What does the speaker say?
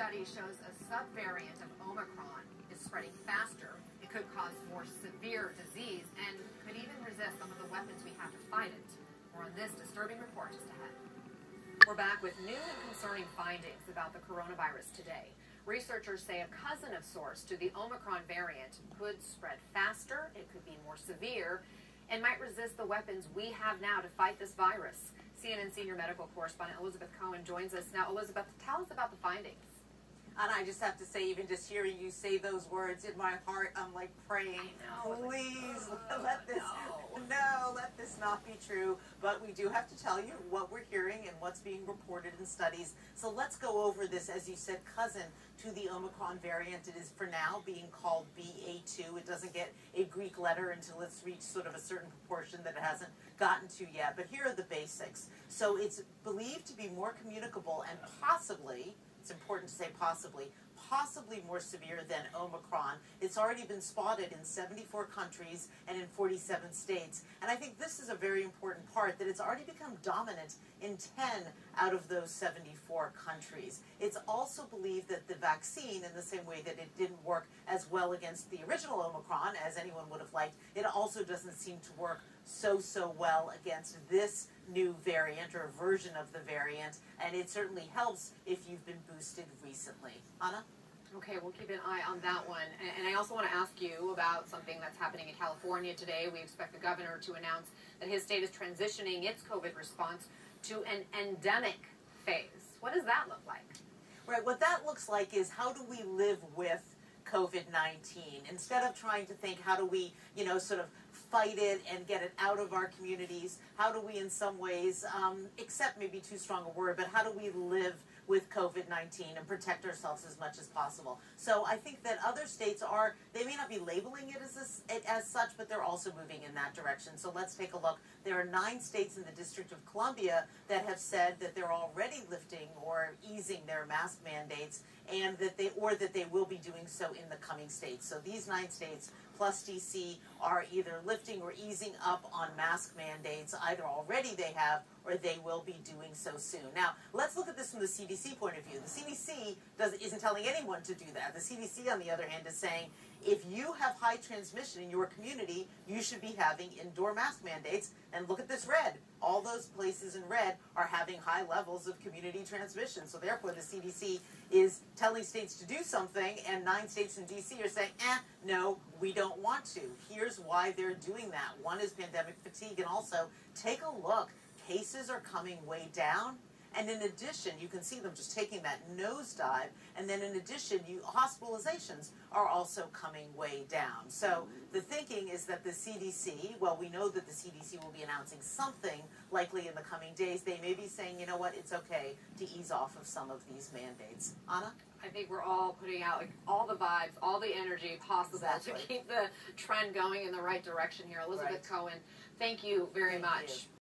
study shows a subvariant of Omicron is spreading faster. It could cause more severe disease and could even resist some of the weapons we have to fight it. More on this disturbing report just ahead. We're back with new and concerning findings about the coronavirus today. Researchers say a cousin of sorts to the Omicron variant could spread faster, it could be more severe, and might resist the weapons we have now to fight this virus. CNN senior medical correspondent Elizabeth Cohen joins us now. Elizabeth, tell us about the findings. And I just have to say, even just hearing you say those words in my heart, I'm like praying, please let this not be true. But we do have to tell you what we're hearing and what's being reported in studies. So let's go over this, as you said, cousin to the Omicron variant. It is for now being called BA2. It doesn't get a Greek letter until it's reached sort of a certain proportion that it hasn't gotten to yet. But here are the basics. So it's believed to be more communicable and possibly, it's important to say possibly more severe than Omicron. It's already been spotted in 74 countries and in 47 states. And I think this is a very important part, that it's already become dominant in 10 out of those 74 countries. It's also believed that the vaccine, in the same way that it didn't work as well against the original Omicron as anyone would have liked, it also doesn't seem to work so well against this new variant or version of the variant, and it certainly helps if you've been boosted recently. Anna? Okay, we'll keep an eye on that one. And I also want to ask you about something that's happening in California today. We expect the governor to announce that his state is transitioning its COVID response to an endemic phase. What does that look like? Right, what that looks like is, how do we live with COVID-19? Instead of trying to think, how do we, sort of fight it and get it out of our communities, how do we in some ways, accept maybe too strong a word, but how do we live with COVID-19 and protect ourselves as much as possible? So I think that other states they may not be labeling it as such, but they're also moving in that direction. So let's take a look. There are 9 states in the District of Columbia that have said that they're already lifting or easing their mask mandates, and that they will be doing so in the coming states. So these 9 states plus DC are either lifting or easing up on mask mandates. Either already they have, or they will be doing so soon. Now, let's look at this from the CDC point of view. The CDC isn't telling anyone to do that. The CDC, on the other hand, is saying, if you have high transmission in your community, you should be having indoor mask mandates. And look at this red. All those places in red are having high levels of community transmission. So therefore, the CDC is telling states to do something, and 9 states in DC are saying, no, we don't want to. Here's why they're doing that. One is pandemic fatigue, and also, take a look. Cases are coming way down. And in addition, you can see them just taking that nosedive. And then in addition, hospitalizations are also coming way down. So the thinking is that the CDC, well, we know that the CDC will be announcing something likely in the coming days. They may be saying, you know what, it's okay to ease off of some of these mandates. Anna? I think we're all putting out all the vibes, all the energy possible to keep the trend going in the right direction here. Elizabeth Cohen, thank you very much.